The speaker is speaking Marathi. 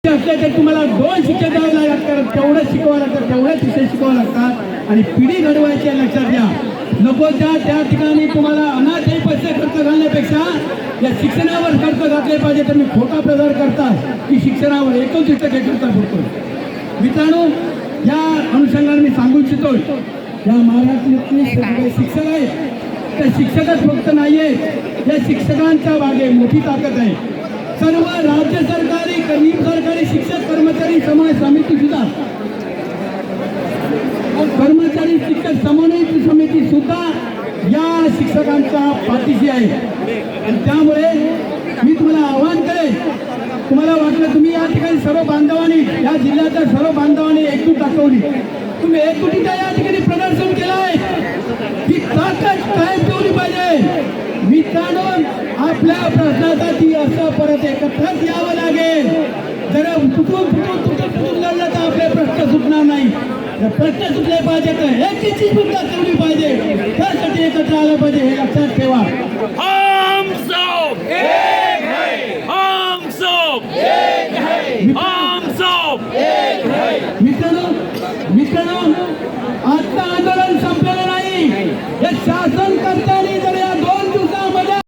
असले तर तुम्हाला 2 शिक्षक द्यावे लागतात, तेवढं शिकवावं लागतं, तेवढेच विषय शिकवावं लागतात आणि पिढी घडवायची आहे. लक्षात घ्या, नको त्या ठिकाणी तुम्हाला अनाथही पैसे खर्च घालण्यापेक्षा या शिक्षणावर खर्च घातले पाहिजे. तर मी खोटा प्रचार करतात की शिक्षणावर 29% खर्च होतो. मित्रांनो, या अनुषंगाने मी सांगू इच्छितो, या महाराष्ट्रातले सगळे शिक्षक आहेत, त्या शिक्षकच फक्त नाही आहेत, या शिक्षकांच्या मागे मोठी ताकद आहे. सर्व राज्य सरकारी सरकारी शिक्षक कर्मचारी समन्वय समिती सुद्धा, कर्मचारी शिक्षक समन्वय समिती सुद्धा या शिक्षकांच्या पाठीशी आहे. आणि त्यामुळे मी तुम्हाला आवाहन करेन, तुम्हाला वाटलं तुम्ही या ठिकाणी सर्व बांधवांनी, या जिल्ह्याच्या सर्व बांधवांनी एकजूट दाखवली, तुम्ही एकजुटीचा या ठिकाणी प्रदर्शन केलं आहे, ही ताकद कायम ठेवली पाहिजे. मित्रांनो, आपल्या प्रश्नासाठी असं परत एकत्रच यावं लागेल. जरा तुटून लढलं तर आपले प्रश्न सुटणार नाही. प्रश्न सुटले पाहिजे तर एकीची भूमिका ठेवली पाहिजे, त्यासाठी एकत्र आलं पाहिजे, हे लक्षात ठेवा. हम सब एक है, हम सब एक है, हम सब एक है. मित्रांनो